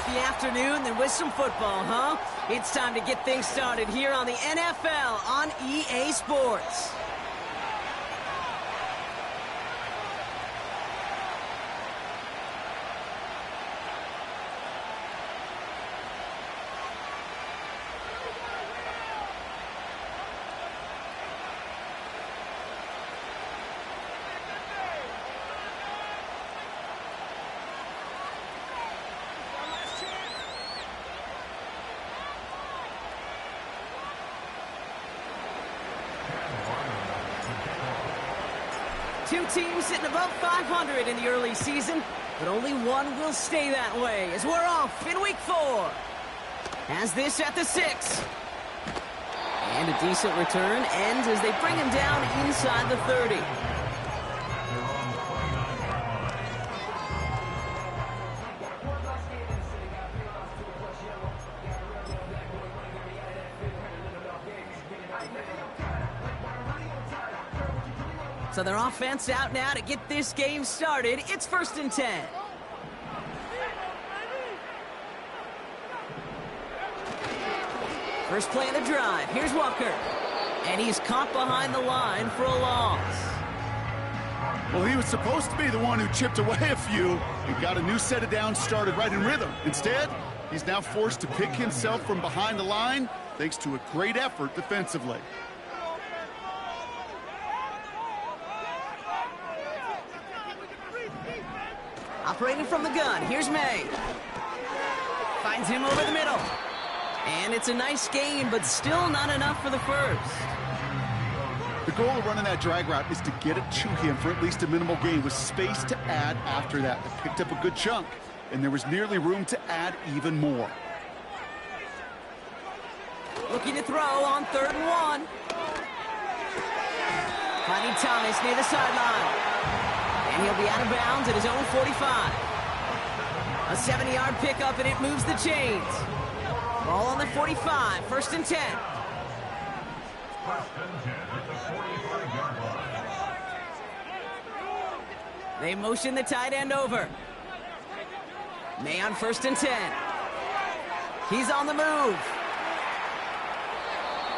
off the afternoon than with some football, huh? It's time to get things started here on the NFL on EA Sports. Two teams sitting above 500 in the early season, but only one will stay that way as we're off in week 4. Has this at the 6. And a decent return ends as they bring him down inside the 30. So their offense out now to get this game started. It's 1st and 10. First play of the drive. Here's Walker. And he's caught behind the line for a loss. Well, he was supposed to be the one who chipped away a few and got a new set of downs started right in rhythm. Instead, he's now forced to pick himself from behind the line thanks to a great effort defensively. Operating from the gun, here's May. Finds him over the middle. And it's a nice gain, but still not enough for the first. The goal of running that drag route is to get it to him for at least a minimal gain with space to add after that. They picked up a good chunk, and there was nearly room to add even more. Looking to throw on 3rd and 1. Finding Thomas near the sideline. And he'll be out of bounds at his own 45. A 70-yard pickup, and it moves the chains. Ball on the 45, 1st and 10. They motion the tight end over. May on 1st and 10. He's on the move.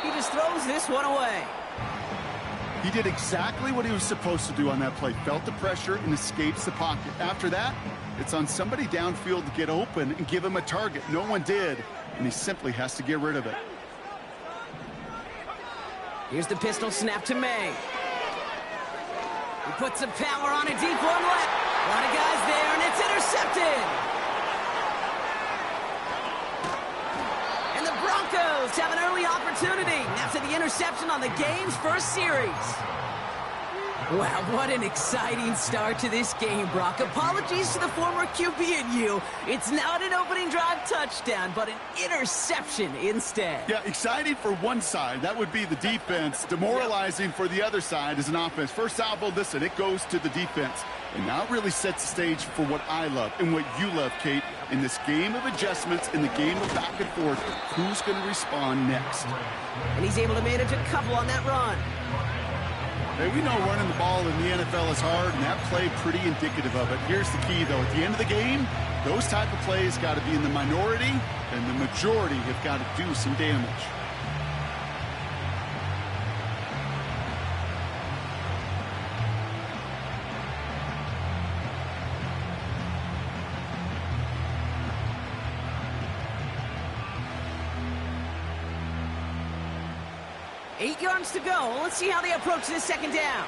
He just throws this one away. He did exactly what he was supposed to do on that play. Felt the pressure and escapes the pocket. After that, it's on somebody downfield to get open and give him a target. No one did, and he simply has to get rid of it. Here's the pistol snap to May. He puts some power on a deep one left. A lot of guys there, and it's intercepted. And the Broncos have an early opportunity after the interception on the game's first series. Wow, what an exciting start to this game, Brock. Apologies to the former QB and you. It's not an opening drive touchdown, but an interception instead. Yeah, exciting for one side. That would be the defense. Demoralizing for the other side as an offense. First salvo, listen, it goes to the defense. And now it really sets the stage for what I love and what you love, Kate. In this game of adjustments, in the game of back and forth, who's going to respond next? And he's able to manage a couple on that run. Hey, we know running the ball in the NFL is hard, and that play pretty indicative of it. Here's the key, though. At the end of the game, those type of plays got to be in the minority, and the majority have got to do some damage. Eight yards to go. Let's see how they approach this second down.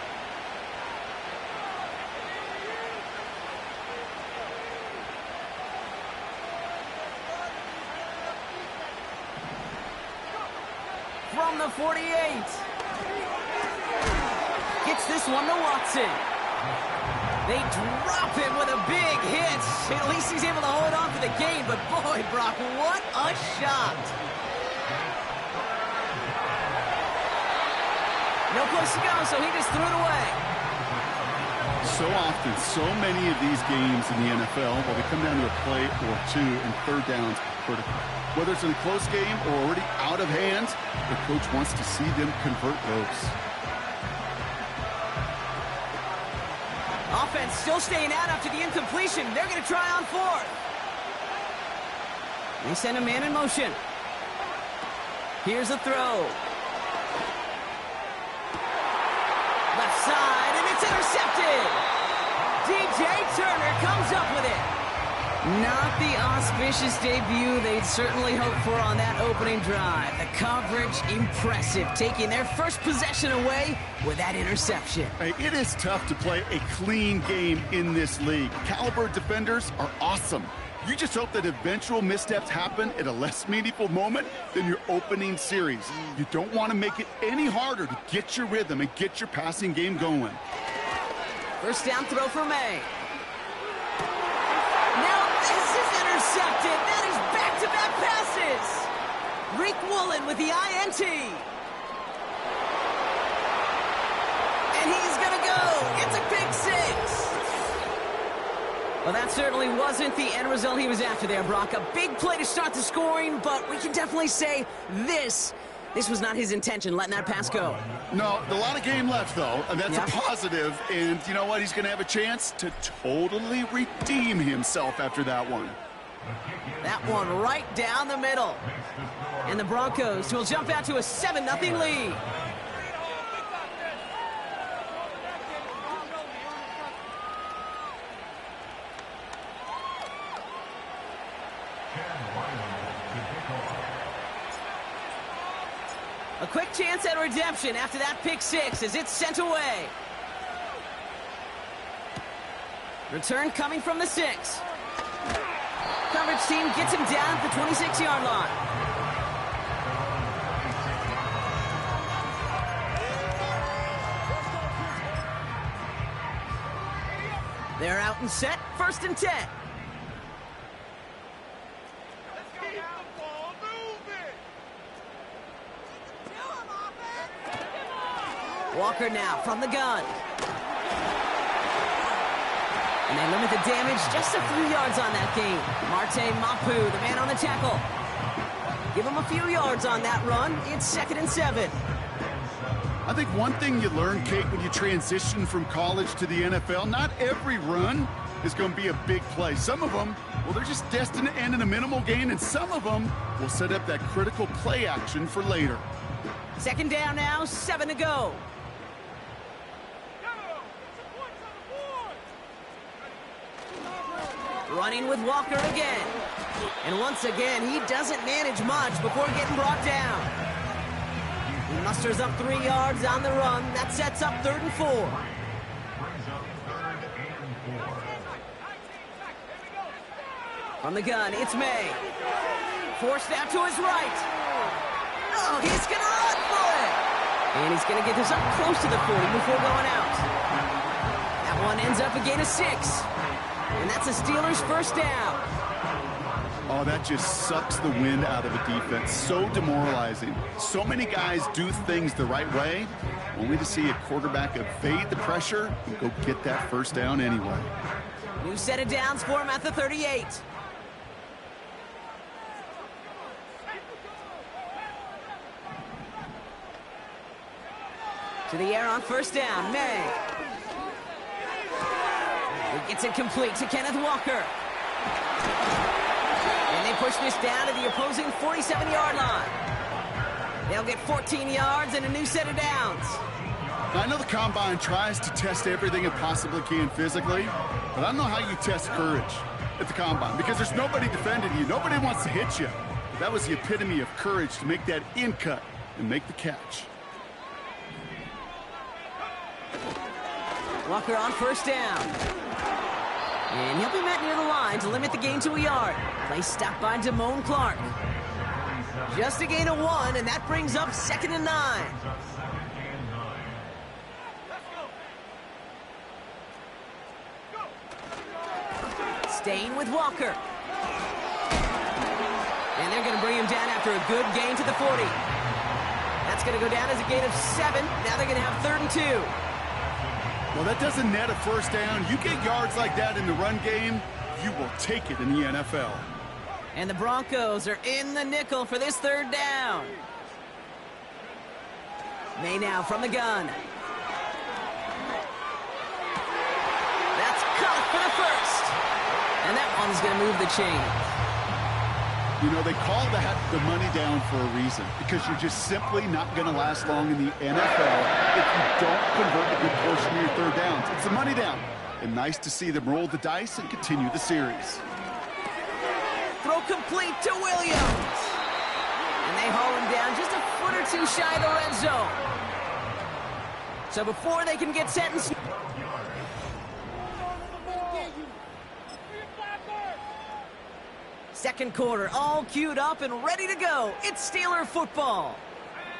From the 48. Gets this one to Watson. They drop him with a big hit. At least he's able to hold on for the game, but boy, Brock, what a shot. No place to go, so he just threw it away. So often, so many of these games in the NFL, well, they come down to a play or two, and third downs are critical. Whether it's in a close game or already out of hand, the coach wants to see them convert those. Offense still staying out after the incompletion. They're going to try on 4th. They send a man in motion. Here's a throw. Left side, and it's intercepted. DJ Turner comes up with it. Not the auspicious debut they'd certainly hoped for on that opening drive. The coverage, impressive, taking their first possession away with that interception. Hey, it is tough to play a clean game in this league. Caliber defenders are awesome. You just hope that eventual missteps happen at a less meaningful moment than your opening series. You don't want to make it any harder to get your rhythm and get your passing game going. First down throw for May. Now this is intercepted. That is back-to-back passes. Rick Woolen with the INT. And he's going to go. It's a pick six. Well, that certainly wasn't the end result he was after there, Brock. A big play to start the scoring, but we can definitely say this was not his intention, letting that pass go. No, a lot of game left, though, and that's a positive. And you know what? He's going to have a chance to totally redeem himself after that one. That one right down the middle. And the Broncos will jump out to a 7-0 lead. A quick chance at redemption after that pick six as it's sent away. Return coming from the 6. Coverage team gets him down at the 26-yard line. They're out and set, 1st and 10. Walker now from the gun. And they limit the damage just a few yards on that game. Marte Mapu, the man on the tackle. Give him a few yards on that run. It's 2nd and 7. I think one thing you learn, Kate, when you transition from college to the NFL, not every run is going to be a big play. Some of them, well, they're just destined to end in a minimal gain, and some of them will set up that critical play action for later. 2nd down now, 7 to go. Running with Walker again. And once again, he doesn't manage much before getting brought down. He musters up 3 yards on the run. That sets up 3rd and 4. From the gun, it's May. Forced out to his right. Oh, he's going to run for it. And he's going to get this up close to the 40 before going out. That one ends up a gain of 6. And that's a Steelers' 1st down. Oh, that just sucks the wind out of a defense. So demoralizing. So many guys do things the right way, only to see a quarterback evade the pressure and go get that 1st down anyway. New set of downs for him at the 38. To the air on 1st down, May. He gets it complete to Kenneth Walker. And they push this down to the opposing 47-yard line. They'll get 14 yards and a new set of downs. Now, I know the Combine tries to test everything it possibly can physically, but I don't know how you test courage at the Combine because there's nobody defending you. Nobody wants to hit you. But that was the epitome of courage to make that in cut and make the catch. Walker on 1st down. And he'll be met near the line to limit the gain to a yard. Play stopped by Damone Clark. Just a gain of 1, and that brings up 2nd and 9. Staying with Walker. And they're going to bring him down after a good gain to the 40. That's going to go down as a gain of 7. Now they're going to have 3rd and 2. Well, that doesn't net a 1st down. You get yards like that in the run game, you will take it in the NFL. And the Broncos are in the nickel for this 3rd down. May now from the gun. That's caught for the 1st. And that one's going to move the chain. You know, they call that the money down for a reason, because you're just simply not going to last long in the NFL if you don't convert a good portion of your third downs. It's the money down. And nice to see them roll the dice and continue the series. Throw complete to Williams. And they haul him down just a foot or two shy of the red zone. So before they can get sentenced... Second quarter, all queued up and ready to go. It's Steeler football.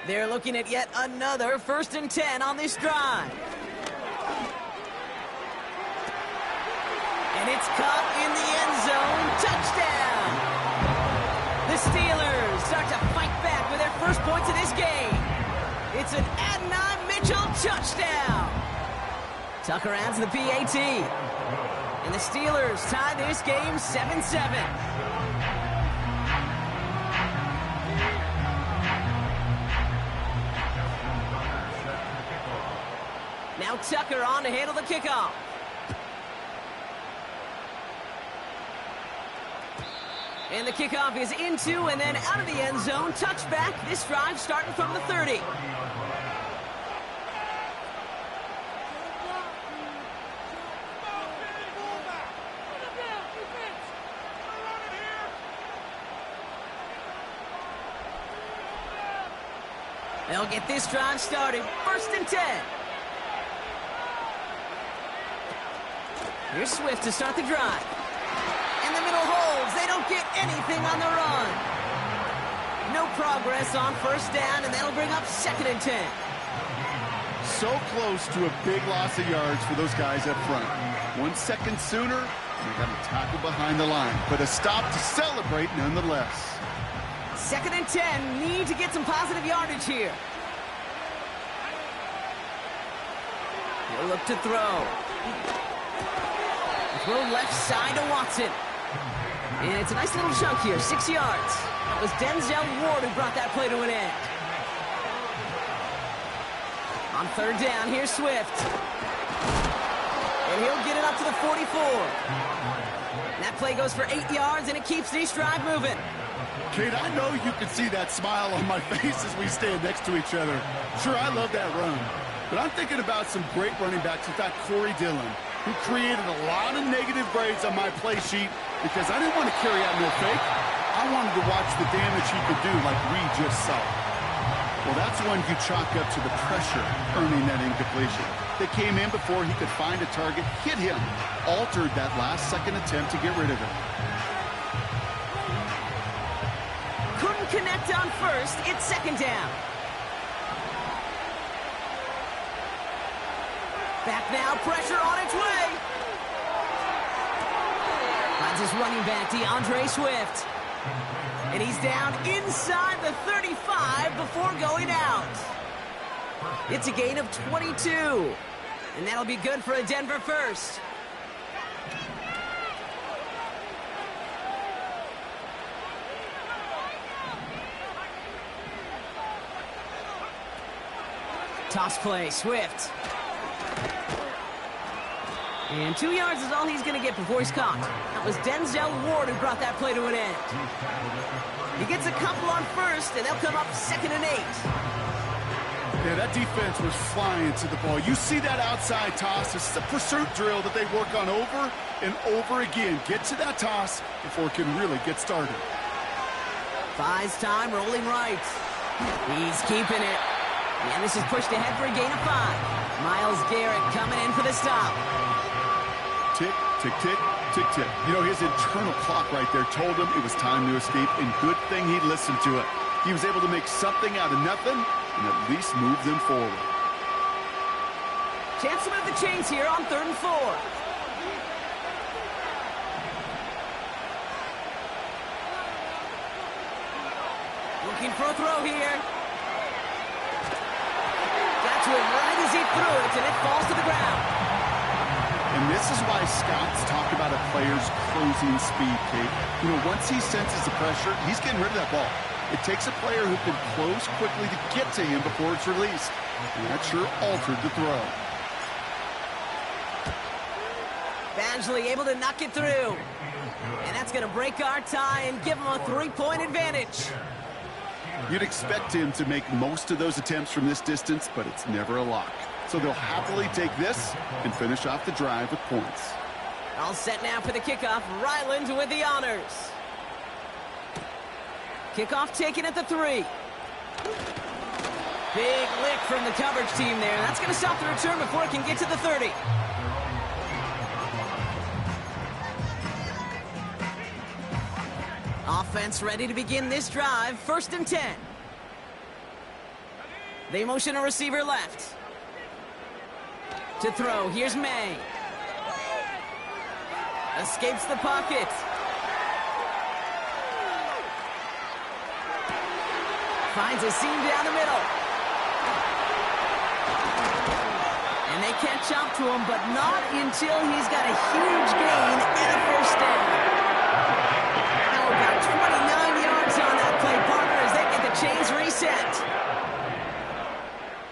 They're looking at yet another 1st and 10 on this drive. And it's caught in the end zone. Touchdown! The Steelers start to fight back with their first points of this game. It's an Adonai Mitchell touchdown. Tucker adds the PAT. And the Steelers tie this game 7-7. Now Tucker on to handle the kickoff. And the kickoff is into and then out of the end zone. Touchback. This drive starting from the 30. They'll get this drive started. 1st and 10. Here's Swift to start the drive. And the middle holds. They don't get anything on the run. No progress on 1st down, and that'll bring up 2nd and 10. So close to a big loss of yards for those guys up front. 1 second sooner, they got a tackle behind the line. But a stop to celebrate nonetheless. 2nd and 10. Need to get some positive yardage here. He'll look to throw. Throw left side to Watson. And it's a nice little chunk here, 6 yards. That was Denzel Ward who brought that play to an end. On 3rd down, here's Swift. And he'll get it up to the 44. And that play goes for 8 yards, and it keeps this drive moving. Kate, I know you can see that smile on my face as we stand next to each other. Sure, I love that run. But I'm thinking about some great running backs. In fact, Corey Dillon, who created a lot of negative grades on my play sheet because I didn't want to carry out no fake. I wanted to watch the damage he could do like we just saw. Well, that's one you chalk up to the pressure earning that incompletion. They came in before he could find a target, hit him, altered that last-second attempt to get rid of it. Couldn't connect on 1st. It's 2nd down. Back now, pressure on its way. Finds his running back, DeAndre Swift. And he's down inside the 35 before going out. It's a gain of 22. And that'll be good for a Denver 1st. Toss play, Swift. And 2 yards is all he's going to get before he's caught. That was Denzel Ward who brought that play to an end. He gets a couple on 1st, and they'll come up 2nd and 8. Yeah, that defense was flying to the ball. You see that outside toss. This is a pursuit drill that they work on over and over again. Get to that toss before it can really get started. Buys time, rolling right. He's keeping it. And this is pushed ahead for a gain of 5. Myles Garrett coming in for the stop. Tick, tick, tick, tick, tick. You know, his internal clock right there told him it was time to escape, and good thing he listened to it. He was able to make something out of nothing and at least move them forward. Chance to move the chains here on 3rd and 4. Looking for a throw here. Got to him right as he threw it, and it falls to the ground. And this is why scouts talk about a player's closing speed, Kate. You know, once he senses the pressure, he's getting rid of that ball. It takes a player who can close quickly to get to him before it's released. And that sure altered the throw. Badgley able to knock it through. And that's That's going to break our tie and give them a 3-point advantage. You'd expect him to make most of those attempts from this distance, but it's never a lock. So they'll happily take this and finish off the drive with points. All set now for the kickoff. Ryland with the honors. Kickoff taken at the 3. Big lick from the coverage team there. That's going to stop the return before it can get to the 30. Offense ready to begin this drive. 1st and 10. They motion a receiver left. To throw, here's May. Escapes the pocket. Finds a seam down the middle. And they catch up to him, but not until he's got a huge gain and a 1st down. About 29 yards on that play, partner, as they get the chains reset.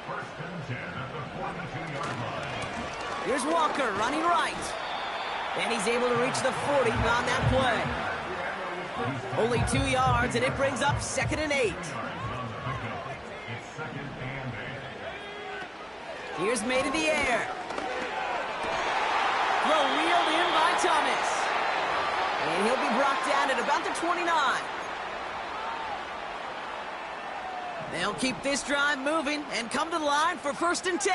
1st and 10 at the 42-yard line. Here's Walker running right. And he's able to reach the 40 on that play. Only 2 yards, and it brings up 2nd and 8. Here's May to the air. Throw reeled in by Thomas. And he'll be brought down at about the 29. They'll keep this drive moving and come to the line for 1st and 10.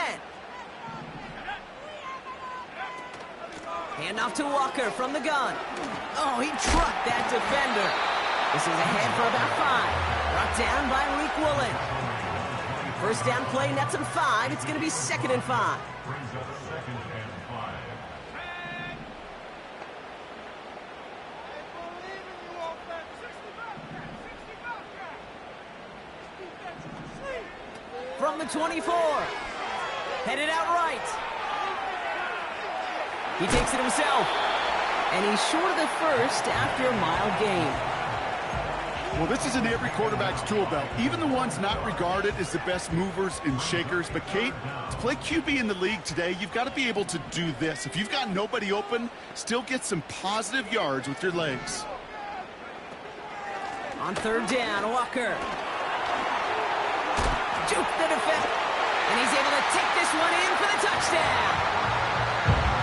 Handoff to Walker from the gun. Oh, he trucked that defender. This is ahead for about 5. Brought down by Reek Woolen. 1st down play nets him 5. It's going to be 2nd and 5. Brings up 2nd and 5. From the 24. Headed out right. He takes it himself. And he's short of the 1st after a mile gain. Well, this is in every quarterback's tool belt, even the ones not regarded as the best movers and shakers. But, Kate, to play QB in the league today, you've got to be able to do this. If you've got nobody open, still get some positive yards with your legs. On 3rd down, Walker. Juke the defense. And he's able to take this one in for the touchdown.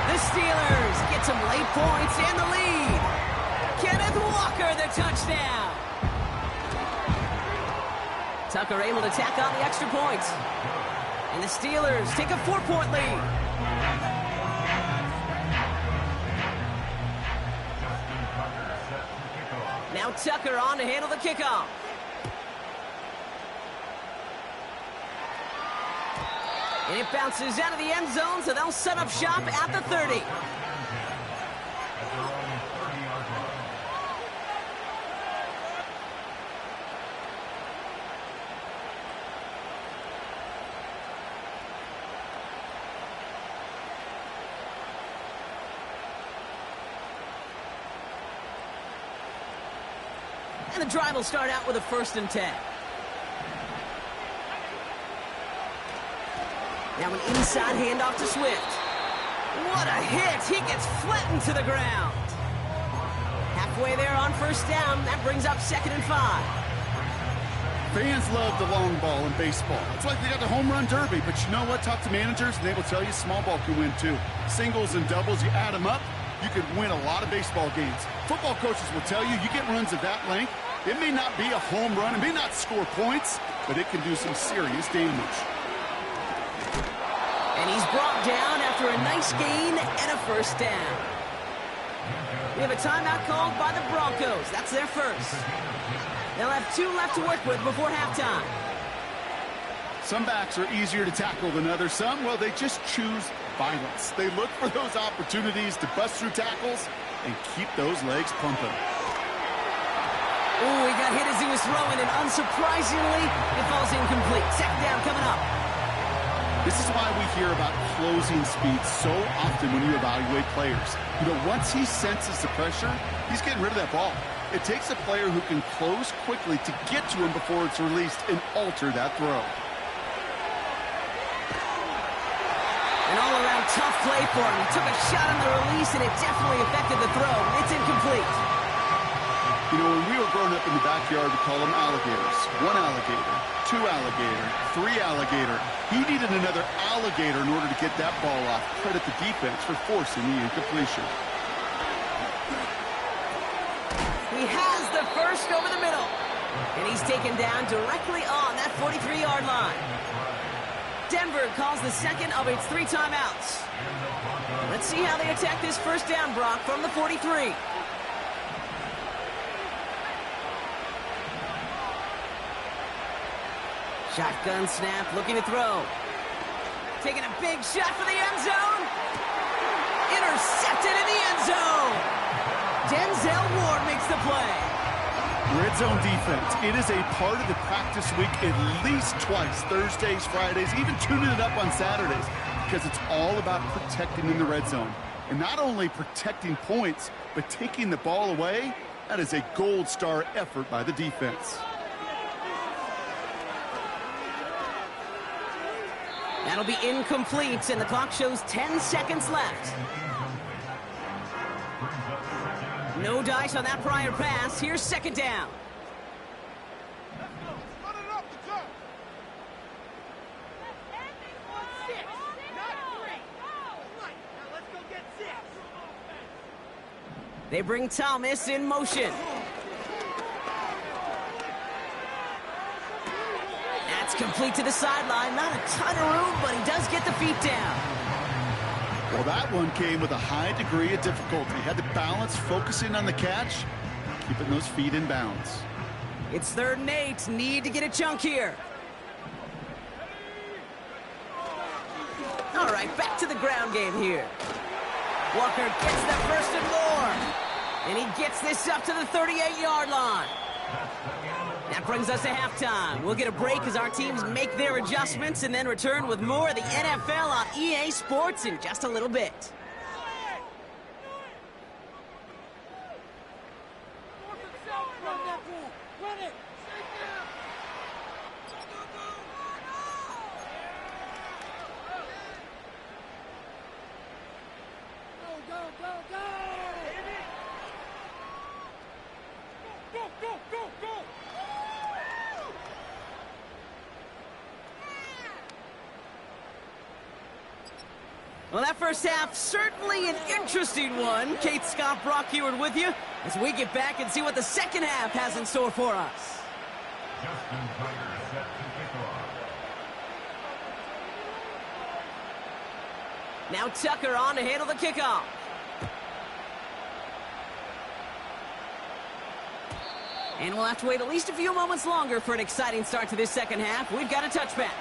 The Steelers get some late points and the lead. Kenneth Walker, the touchdown. Tucker able to tack on the extra points. And the Steelers take a 4-point lead. Now Tucker on to handle the kickoff. And it bounces out of the end zone, so they'll set up shop at the 30. And the drive will start out with a 1st and 10. Now an inside handoff to Swift. What a hit! He gets flattened to the ground. Halfway there on 1st down. That brings up 2nd and 5. Fans love the long ball in baseball. It's like they got the home run derby, but you know what? Talk to managers, and they will tell you small ball can win too. Singles and doubles, you add them up, you could win a lot of baseball games. Football coaches will tell you, you get runs of that length, it may not be a home run, it may not score points, but it can do some serious damage. And he's brought down after a nice gain and a 1st down. We have a timeout called by the Broncos. That's their 1st. They'll have 2 left to work with before halftime. Some backs are easier to tackle than others. Some, well, they just choose violence. They look for those opportunities to bust through tackles and keep those legs pumping. Ooh, he got hit as he was throwing, and unsurprisingly, it falls incomplete. 2nd down coming up. This is why we hear about closing speed so often when you evaluate players. You know, once he senses the pressure, he's getting rid of that ball. It takes a player who can close quickly to get to him before it's released and alter that throw. An all-around tough play for him. He took a shot on the release, and it definitely affected the throw. It's incomplete. You know, when we were growing up in the backyard, we call them alligators. 1 alligator, 2 alligator, 3 alligator. He needed another alligator in order to get that ball off. Credit the defense for forcing the incompletion. He has the first over the middle. And he's taken down directly on that 43-yard line. Denver calls the second of its 3 timeouts. Let's see how they attack this first down, Brock, from the 43. Shotgun snap, looking to throw. Taking a big shot for the end zone. Intercepted in the end zone. Denzel Ward makes the play. Red zone defense. It is a part of the practice week at least twice. Thursdays, Fridays, even tuning it up on Saturdays. Because it's all about protecting in the red zone. And not only protecting points, but taking the ball away. That is a gold star effort by the defense. That'll be incomplete, and the clock shows 10 seconds left. No dice on that prior pass. Here's second down. They bring Thomas in motion. That's complete to the sideline. Not a ton of room, but he does get the feet down. Well, that one came with a high degree of difficulty. Had to balance, focusing on the catch, keeping those feet in bounds. It's 3rd and 8. Need to get a chunk here. All right, back to the ground game here. Walker gets the first and more. And he gets this up to the 38-yard line. That brings us to halftime. We'll get a break as our teams make their adjustments and then return with more of the NFL on EA Sports in just a little bit. Well, that first half, certainly an interesting one. Kate, Scott, Brock Heward with you as we get back and see what the second half has in store for us. Justin Tucker set to kick off. Now Tucker on to handle the kickoff. And we'll have to wait at least a few moments longer for an exciting start to this second half. We've got a touchback.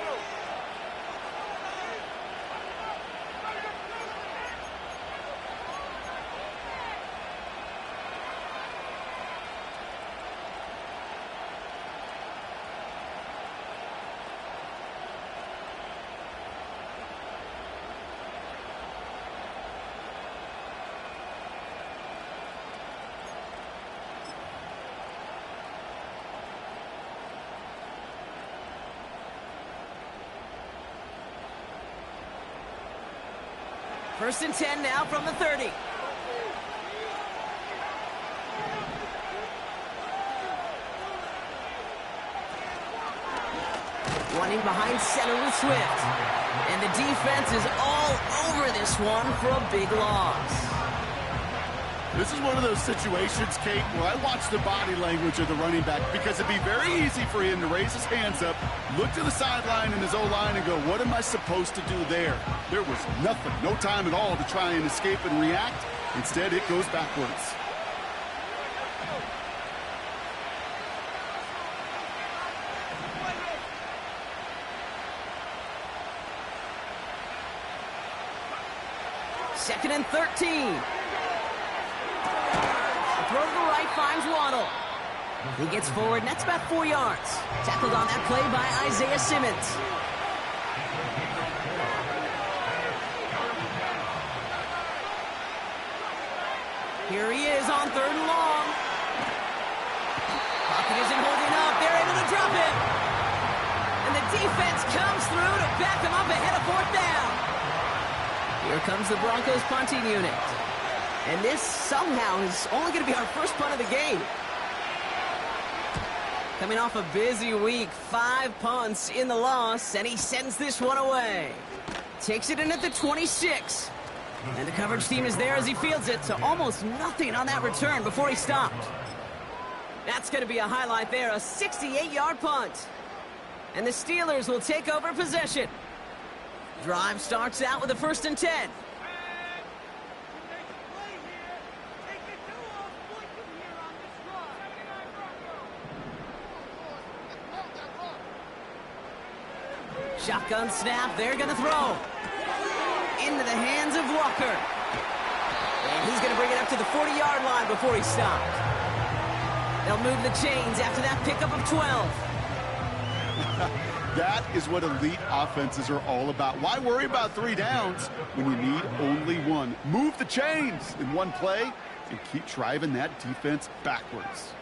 First and 10 now from the 30. Running behind center with Swift. And the defense is all over this one for a big loss. This is one of those situations, Kate, where I watch the body language of the running back because it'd be very easy for him to raise his hands up, look to the sideline in his O-line and go, what am I supposed to do there? There was nothing, no time at all to try and escape and react. Instead, it goes backwards. Second and 13. Throw to the right, finds Waddle. He gets forward, and that's about 4 yards. Tackled on that play by Isaiah Simmons. Here he is on 3rd and long. Pocket isn't holding up. They're able to drop him. And the defense comes through to back him up ahead of 4th down. Here comes the Broncos punting unit. And this somehow is only going to be our first punt of the game. Coming off a busy week, 5 punts in the loss, and he sends this one away. Takes it in at the 26. And the coverage team is there as he fields it, so almost nothing on that return before he stopped. That's going to be a highlight there, a 68-yard punt. And the Steelers will take over possession. Drive starts out with a 1st and 10. Shotgun snap, they're going to throw. Into the hands of Walker. And he's going to bring it up to the 40-yard line before he stopped. They'll move the chains after that pickup of 12. That is what elite offenses are all about. Why worry about 3 downs when you need only 1? Move the chains in one play and keep driving that defense backwards.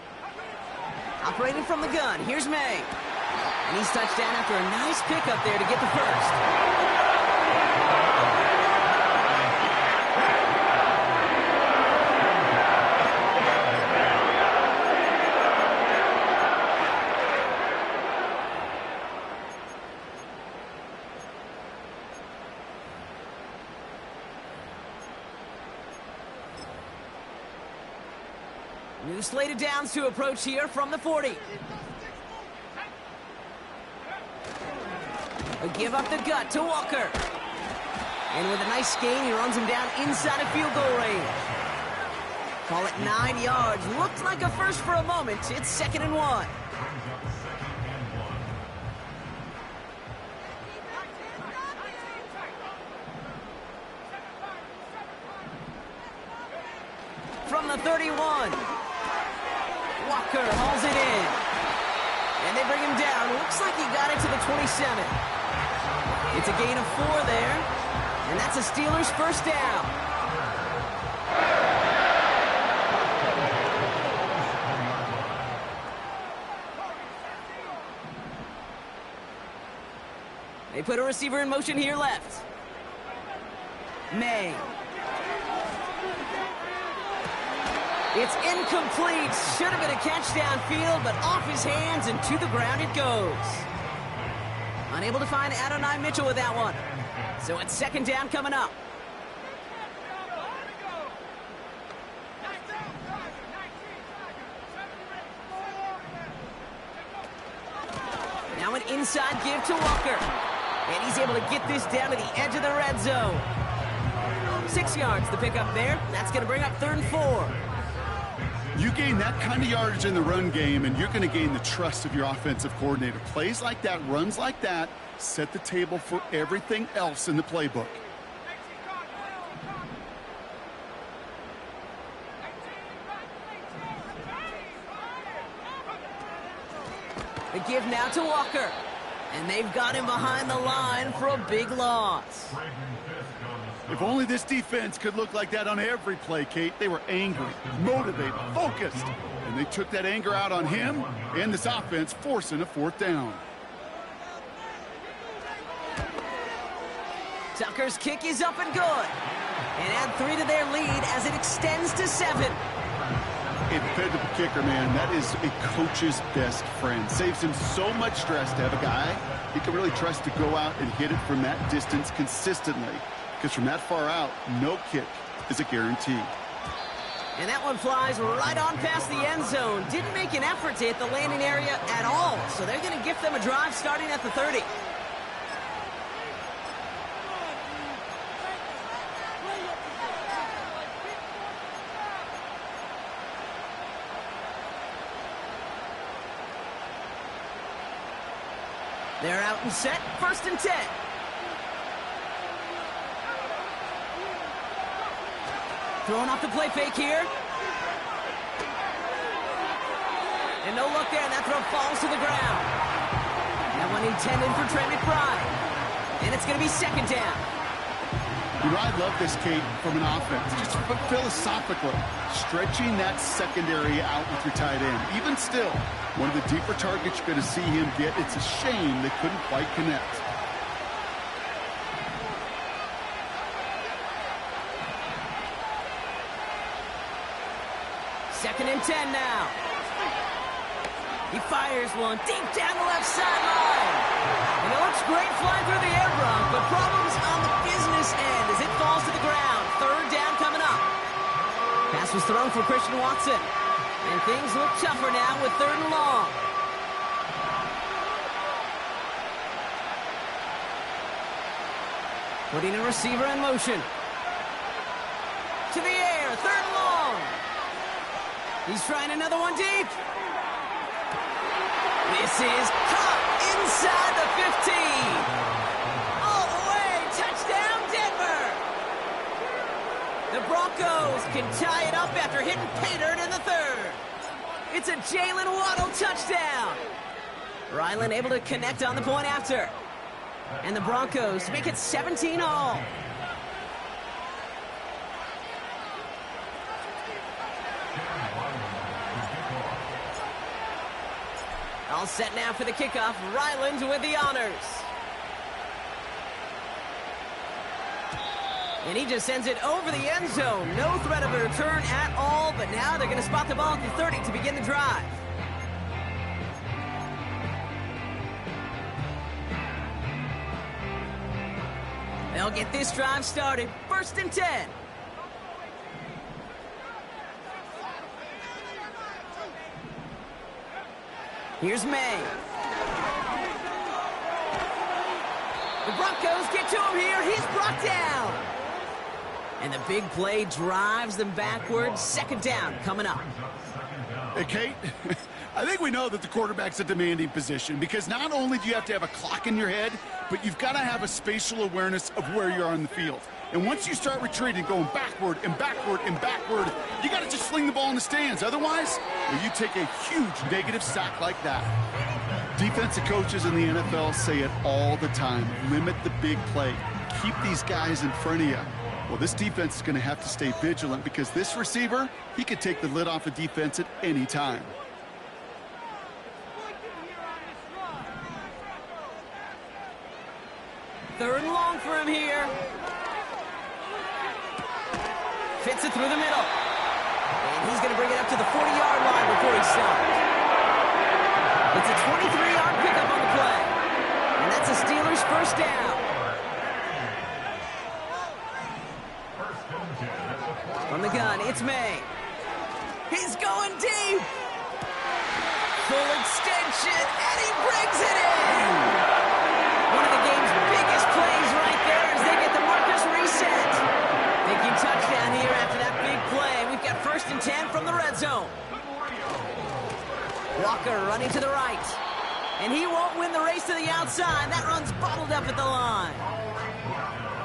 Operating from the gun, here's May. And he's touched down after a nice pickup there to get the first. New slated downs to approach here from the 40. A give up the gut to Walker. And with a nice gain, he runs him down inside of field goal range. Call it 9 yards. Looked like a first for a moment. It's 2nd and 1. From the 31. Walker hauls it in. And they bring him down. Looks like he got it to the 27. It's a gain of 4 there. And that's a Steelers first down. They put a receiver in motion here left. May. It's incomplete. Should have been a catch downfield, but off his hands and to the ground it goes. Unable to find Adonai Mitchell with that one. So it's 2nd down coming up. Now an inside give to Walker. And he's able to get this down to the edge of the red zone. 6 yards the pickup there. That's going to bring up 3rd and 4. You gain that kind of yardage in the run game, and you're going to gain the trust of your offensive coordinator. Plays like that, runs like that, set the table for everything else in the playbook. The give now to Walker. And they've got him behind the line for a big loss. If only this defense could look like that on every play, Kate. They were angry, motivated, focused. And they took that anger out on him and this offense, forcing a 4th down. Tucker's kick is up and good. And add 3 to their lead as it extends to 7. A dependable kicker, man. That is a coach's best friend. Saves him so much stress to have a guy he can really trust to go out and hit it from that distance consistently. Because from that far out, no kick is a guarantee. And that one flies right on past the end zone. Didn't make an effort to hit the landing area at all. So they're going to gift them a drive starting at the 30. They're out and set, 1st and 10. Throwing off the play fake here. And no look there, and that throw falls to the ground. That one intended for Trey McBride. And it's going to be 2nd down. You know, I love this, Kate, from an offense. Just philosophically, stretching that secondary out with your tight end. Even still, one of the deeper targets you're going to see him get. It's a shame they couldn't quite connect. Second and 10 now. He fires one deep down the left sideline. And it looks great flying through the air, Bronk, but problems on the business end as it falls to the ground. Third down coming up. Pass was thrown for Christian Watson. And things look tougher now with 3rd and long. Putting a receiver in motion. To the air, 3rd and long. He's trying another one deep. This is caught inside the 15. All the way, touchdown Denver. The Broncos can tie it up after hitting pay dirt in the 3rd. It's a Jalen Waddle touchdown. Ryland able to connect on the point after. And the Broncos make it 17 all. All set now for the kickoff. Ryland with the honors. And he just sends it over the end zone. No threat of a return at all, but now they're going to spot the ball at the 30 to begin the drive. They'll get this drive started. 1st and 10. Here's May. The Broncos get to him here. He's brought down. And the big play drives them backwards. 2nd down coming up. Hey, Kate, I think we know that the quarterback's a demanding position because not only do you have to have a clock in your head, but you've got to have a spatial awareness of where you are on the field. And once you start retreating, going backward and backward and backward, you got to just fling the ball in the stands. Otherwise, you take a huge negative sack like that. Defensive coaches in the NFL say it all the time. Limit the big play. Keep these guys in front of you. Well, this defense is going to have to stay vigilant because this receiver, he could take the lid off the defense at any time. Third and long for him here. Fits it through the middle. And he's going to bring it up to the 40-yard line before he stops. It's a 23-yard pickup on the play. And that's the Steelers' 1st down. From the gun, it's May. He's going deep. Full extension, and he brings it in. One of the game's biggest plays right there as they get the Marcus reset. Thinking touchdown here after that big play. We've got 1st and 10 from the red zone. Walker running to the right. And he won't win the race to the outside. That run's bottled up at the line.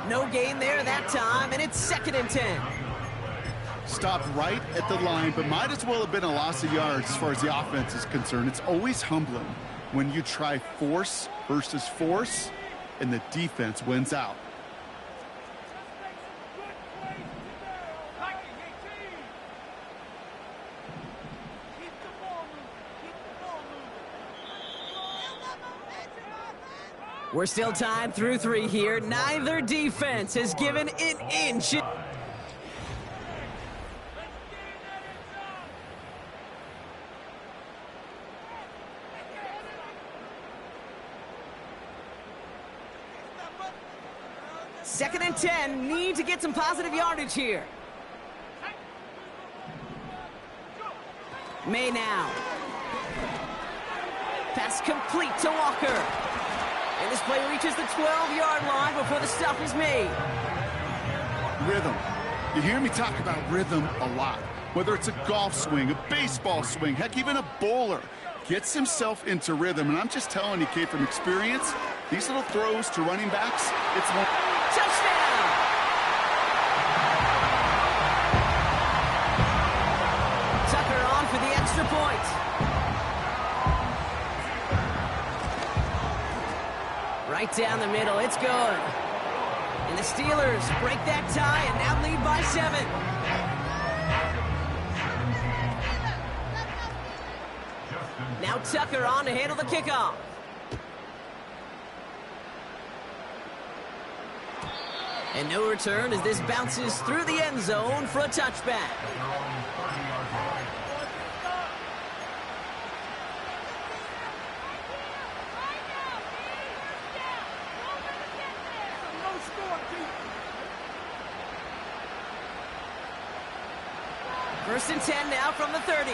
No gain there that time, and it's 2nd and 10. Stopped right at the line, but might as well have been a loss of yards as far as the offense is concerned. It's always humbling when you try force versus force, and the defense wins out. We're still tied through 3 here. Neither defense has given an inch. Second and 10, need to get some positive yardage here. May now. Pass complete to Walker. And this play reaches the 12-yard line before the stop is made. Rhythm. You hear me talk about rhythm a lot. Whether it's a golf swing, a baseball swing, heck, even a bowler gets himself into rhythm. And I'm just telling you, Kate, from experience, these little throws to running backs, it's one. Touchdown! Tucker on for the extra point. Right down the middle, it's good. And the Steelers break that tie and now lead by 7. Now Tucker on to handle the kickoff. And no return as this bounces through the end zone for a touchback. First and 10 now from the 30.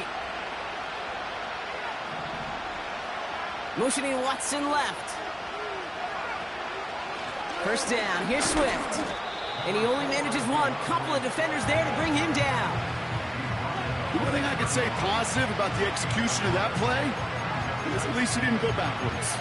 Motioning Watson left. First down, here's Swift. And he only manages one. Couple of defenders there to bring him down. The one thing I could say positive about the execution of that play is at least he didn't go backwards.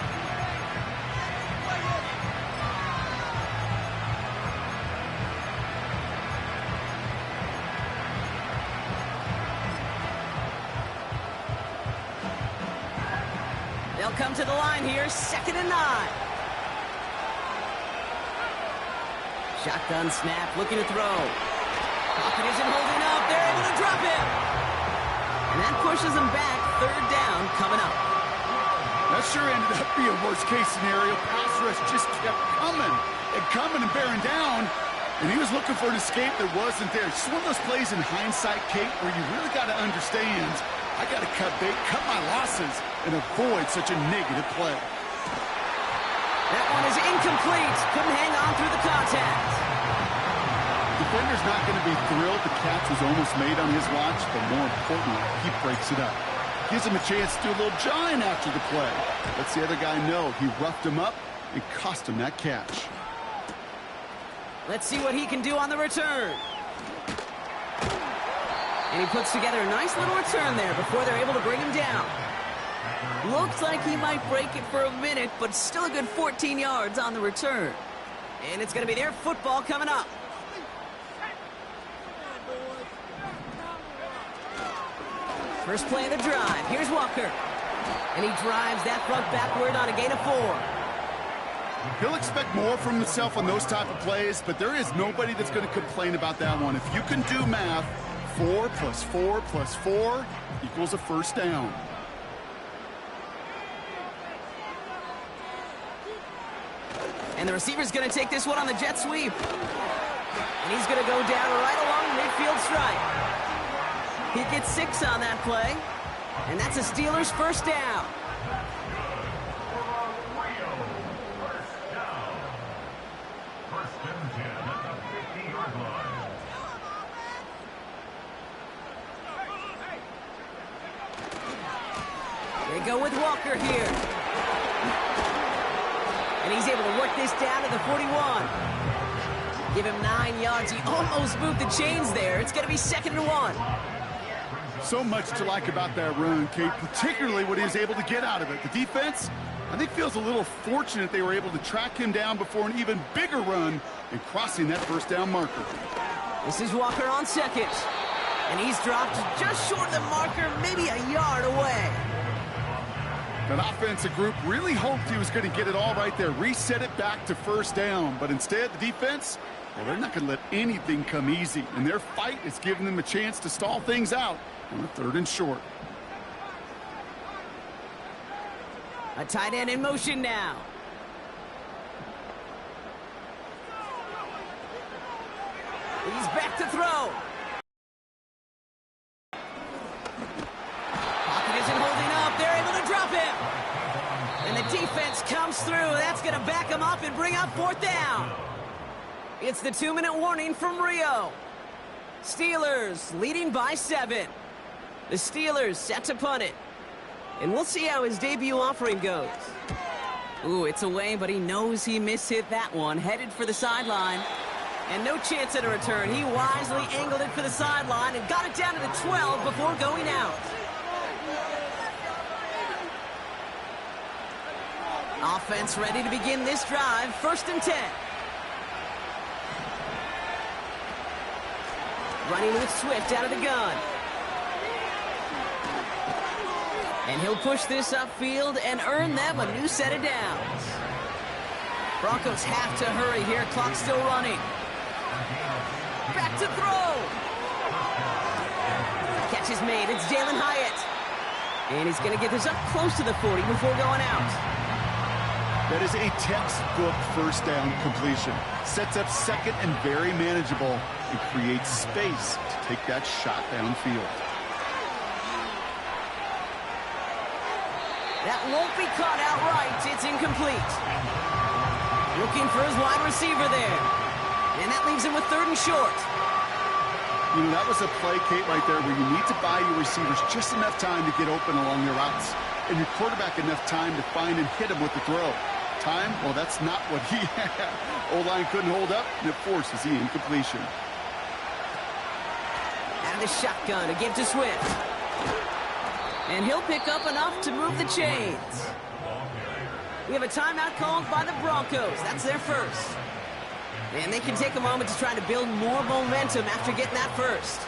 They'll come to the line here, 2nd and 9. Shotgun snap, looking to throw. Pocket isn't holding up. They're able to drop him. And that pushes him back. 3rd down coming up. That sure ended up being a worst-case scenario. Pass rush just kept coming and bearing down. And he was looking for an escape that wasn't there. It's one of those plays in hindsight, Kate, where you really got to understand, I got to cut bait, cut my losses, and avoid such a negative play. That one is incomplete. Couldn't hang on through the contact. Defender's not going to be thrilled the catch was almost made on his watch, but more importantly, he breaks it up. Gives him a chance to do a little jawing after the play. Lets the other guy know he roughed him up and cost him that catch. Let's see what he can do on the return. And he puts together a nice little return there before they're able to bring him down. Looks like he might break it for a minute, but still a good 14 yards on the return. And it's going to be their football coming up. First play of the drive. Here's Walker. And he drives that front backward on a gain of 4. He'll expect more from himself on those type of plays, but there is nobody that's going to complain about that one. If you can do math, 4 plus 4 plus 4 equals a first down. And the receiver's going to take this one on the jet sweep. And he's going to go down right along the midfield stripe. He gets 6 on that play. And that's a Steelers first down. They go with Walker here. And he's able to work this down to the 41. Give him 9 yards. He almost moved the chains there. It's going to be 2nd and 1. So much to like about that run, Kate, particularly what he was able to get out of it. The defense, I think, feels a little fortunate they were able to track him down before an even bigger run and crossing that first down marker. This is Walker on 2nd. And he's dropped just short of the marker, maybe a yard away. That offensive group really hoped he was going to get it all right there, reset it back to first down. But instead, the defense, well, they're not going to let anything come easy. And their fight is giving them a chance to stall things out on the 3rd and short. A tight end in motion now. He's back to throw. Pocket isn't holding up. They're able to drop him. And the defense comes through. That's going to back him up and bring up 4th down. It's the 2-minute warning from Rio. Steelers leading by 7. The Steelers set to punt it. And we'll see how his debut offering goes. Ooh, it's away, but he knows he mishit that one. Headed for the sideline. And no chance at a return. He wisely angled it for the sideline and got it down to the 12 before going out. Offense ready to begin this drive. 1st and 10. Running with Swift out of the gun. And he'll push this upfield and earn them a new set of downs. Broncos have to hurry here. Clock's still running. Back to throw. Catch is made. It's Jalen Hyatt. And he's going to get this up close to the 40 before going out. That is a textbook first down completion. Sets up 2nd and very manageable and creates space to take that shot downfield. That won't be caught outright. It's incomplete. Looking for his wide receiver there. And that leaves him with 3rd and short. You know, that was a play, Kate, right there where you need to buy your receivers just enough time to get open along their routes. And your quarterback enough time to find and hit him with the throw. Time? Well, that's not what he had. O-line couldn't hold up, and it forces the incompletion. Out of the shotgun to give to Swift. And he'll pick up enough to move the chains. We have a timeout called by the Broncos. That's their first. And they can take a moment to try to build more momentum after getting that first.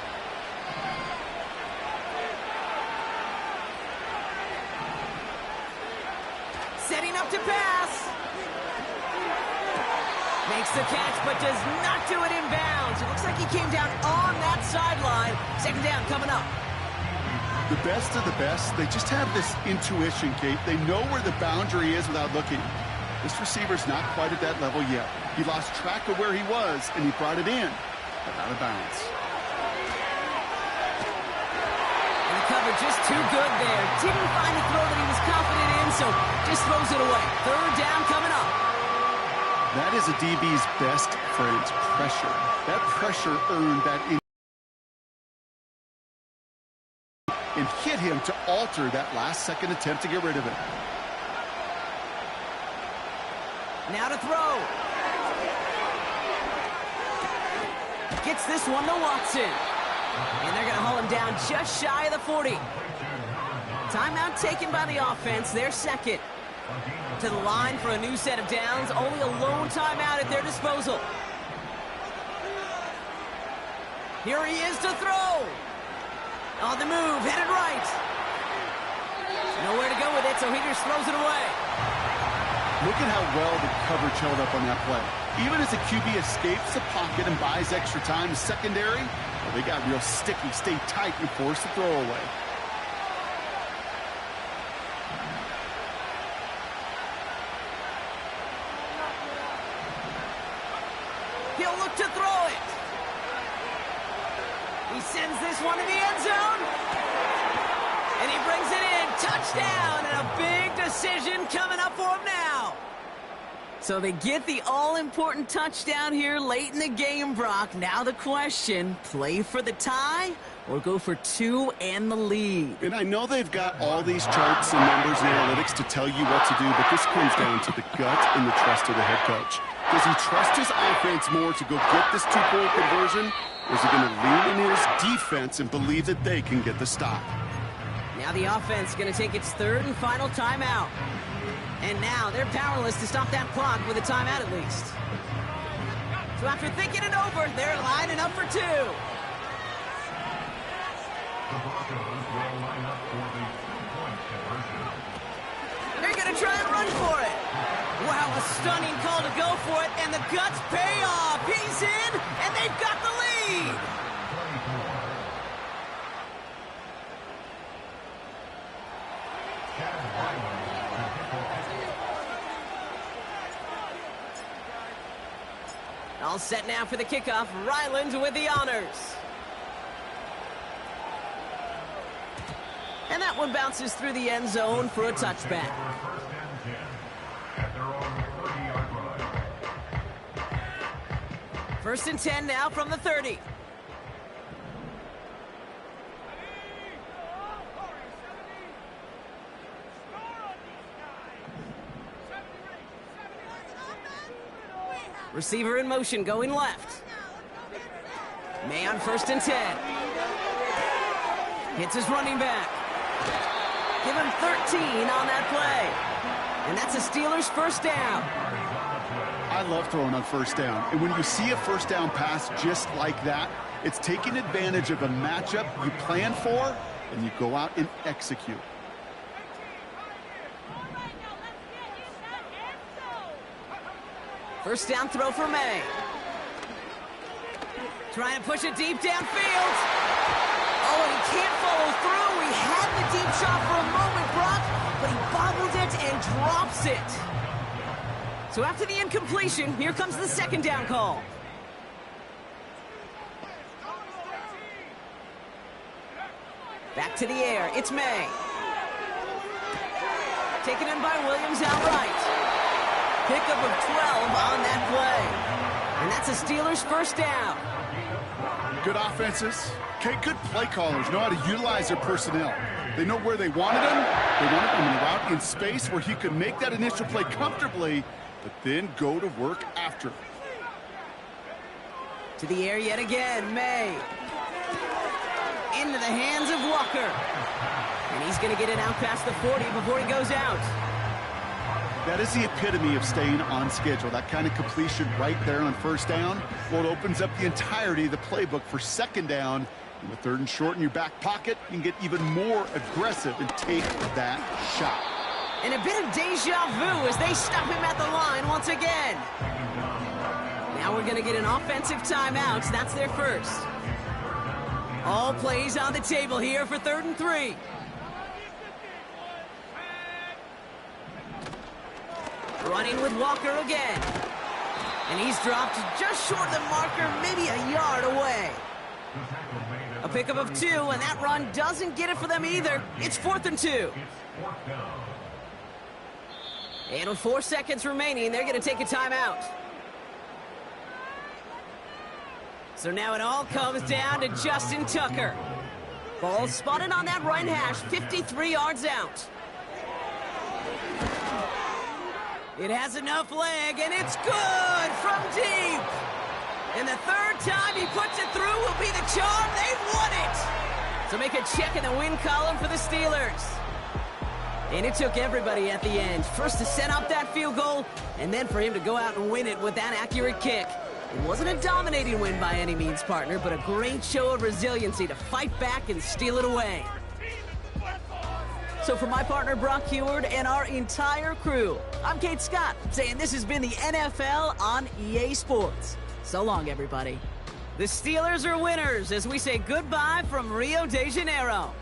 Setting up to pass. Makes the catch, but does not do it in bounds. It looks like he came down on that sideline. 2nd down coming up. The best of the best, they just have this intuition, Kate. They know where the boundary is without looking. This receiver's not quite at that level yet. He lost track of where he was, and he brought it in, but out of bounds. And the cover just too good there. Didn't find a throw that he was confident in, so just throws it away. 3rd down coming up. That is a DB's best friend, pressure. That pressure earned that and hit him to alter that last-second attempt to get rid of it. Now to throw. Gets this one to Watson. And they're going to haul him down just shy of the 40. Timeout taken by the offense, their 2nd. To the line for a new set of downs. Only a lone timeout at their disposal. Here he is to throw. On the move, headed right. Nowhere to go with it, so he just throws it away. Look at how well the coverage held up on that play. Even as the QB escapes the pocket and buys extra time, the secondary, well, they got real sticky, stay tight, and force the throw away. He'll look to throw it. He sends this one to the end zone. And he brings it in. Touchdown, and a big decision coming up for him now. So they get the all-important touchdown here late in the game, Brock. Now the question, play for the tie or go for 2 and the lead? And I know they've got all these charts and numbers and analytics to tell you what to do, but this comes down to the gut and the trust of the head coach. Does he trust his offense more to go get this 2-point conversion, or is he going to lean in his defense and believe that they can get the stop? Now the offense going to take its 3rd and final timeout. And now they're powerless to stop that clock with a timeout at least. So after thinking it over, they're lining up for 2. The Broncos will line up for the 2-point conversion. They're going to try and run for it. Wow, a stunning call to go for it, and the guts pay off. He's in, and they've got the lead. All set now for the kickoff. Ryland with the honors. And that one bounces through the end zone for a touchback. First and 10 now from the 30. Receiver in motion, going left. May on 1st and 10. Hits his running back. Give him 13 on that play. And that's a Steelers first down. I love throwing on 1st down. And when you see a 1st down pass just like that, it's taking advantage of a matchup you plan for, and you go out and execute. First down throw for May. Trying to push it deep downfield. Oh, and he can't follow through. He had the deep shot for a moment, Brock, but he bobbled it and drops it. So after the incompletion, here comes the 2nd down call. Back to the air. It's May. Taken in by Williams outright. Pickup of 12 on that play. And that's a Steelers first down. Good offenses. Okay, good play callers know how to utilize their personnel. They know where they wanted him. They wanted him in a route in space where he could make that initial play comfortably, but then go to work after. To the air yet again, May. Into the hands of Walker. And he's going to get it out past the 40 before he goes out. That is the epitome of staying on schedule. That kind of completion right there on first down. Well, it opens up the entirety of the playbook for second down. And with third and short in your back pocket, you can get even more aggressive and take that shot. And a bit of deja vu as they stop him at the line once again. Now we're going to get an offensive timeout. That's their first. All plays on the table here for 3rd and 3. Running with Walker again. And he's dropped just short of the marker, maybe a yard away. A pickup of 2, and that run doesn't get it for them either. It's 4th and 2. And with 4 seconds remaining, they're going to take a timeout. So now it all comes down to Justin Tucker. Ball spotted on that right hash, 53 yards out. It has enough leg, and it's good from deep. And the 3rd time he puts it through will be the charm. They've won it. So make a check in the win column for the Steelers. And it took everybody at the end. First to set up that field goal, and then for him to go out and win it with that accurate kick. It wasn't a dominating win by any means, partner, but a great show of resiliency to fight back and steal it away. So for my partner, Brock Heward, and our entire crew, I'm Kate Scott, saying this has been the NFL on EA Sports. So long, everybody. The Steelers are winners as we say goodbye from Rio de Janeiro.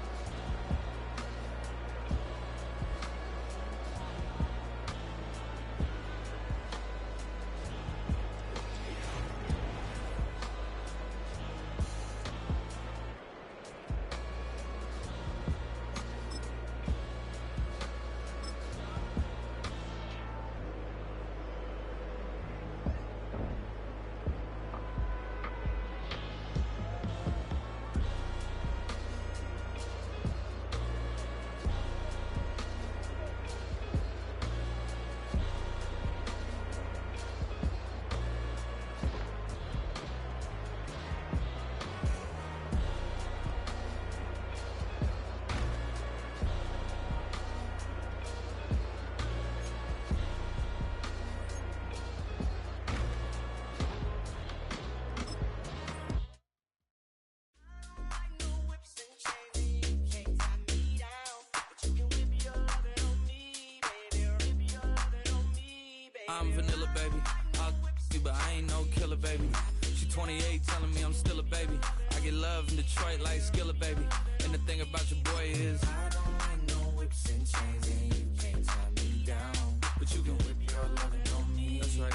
I'm vanilla, baby. I'll you, but I ain't no killer, baby. She 28, telling me I'm still a baby. I get love in Detroit like Skillet, baby. And the thing about your boy is I don't like no whips and chains, and you can't tie me down. But you can whip your lovin' on me. That's right,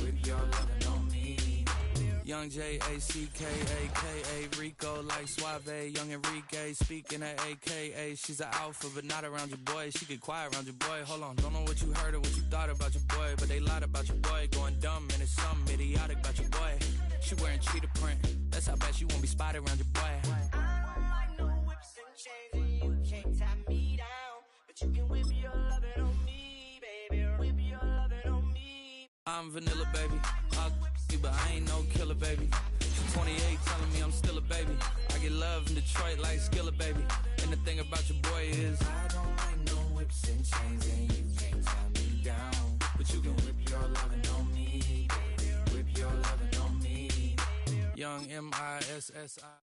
whip your lovin' on me. Young J-A-C-K-A-K-A, Rico like Suave, young Enrique, speaking at AKA. She's an alpha, but not around your boy. She get quiet around your boy. Hold on, don't know what you heard or what you thought about your boy, but they lied about your boy. Going dumb, and it's something idiotic about your boy. She wearing cheetah print, that's how bad she won't be spotted around your boy. I don't like no whips and chains, and you can't tie me down, but you can whip your lovin' on me, baby. Whip your lovin' on me. I'm vanilla, baby. I'll you, but I ain't no killer, baby. She 28, telling me I'm still a baby. I get love in Detroit like Skillet, baby. And the thing about your boy is I don't like no whips and chains, and you can't tie me down, but you can whip your lovin' on me, baby. Whip your lovin' on me. Young M-I-S-S-I.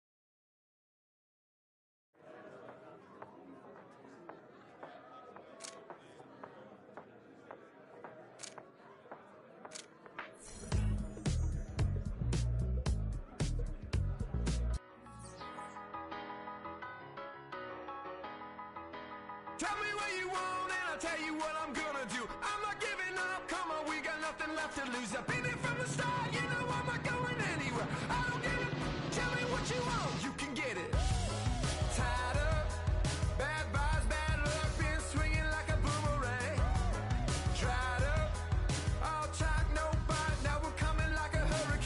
Tell me what you want and I'll tell you what I'm gonna do. I'm not giving up, come on, we got nothing left to lose. I've been here from the start, you know I'm not going anywhere. I don't get it, tell me what you want, you can get it. Tied up, bad vibes, bad luck, been swinging like a boomerang. Dried up, all talk, no bite, now we're coming like a hurricane.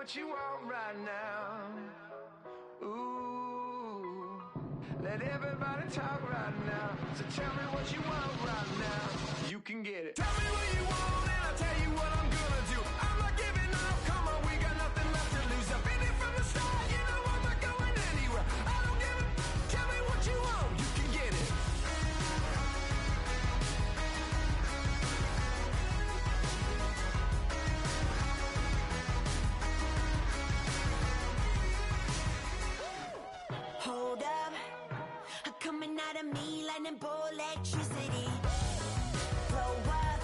what you want right now. Ooh, let everybody talk right now. So tell me what you want right now. You can get it. Tell me what you want and I'll tell you what I'm gonna do. I'm not giving up, come on, we got nothing left to lose. I've been here from the start, you know I'm not going anywhere. I don't give it, tell me what you want, you can get it. Hold up, coming out of me, lightning bolt electricity. Blow up,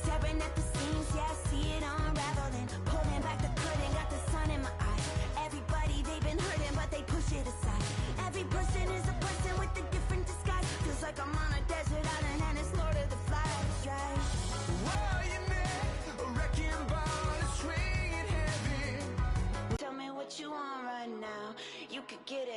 tearing at the seams, yeah, I see it unraveling. Pulling back the curtain, got the sun in my eyes. Everybody, they've been hurting, but they push it aside. Every person is a person with a different disguise. Feels like I'm on a desert island and it's Lord of the Flies, right? Whoa, your neck, a wrecking ball is swinging heavy. Tell me what you want right now, you could get it.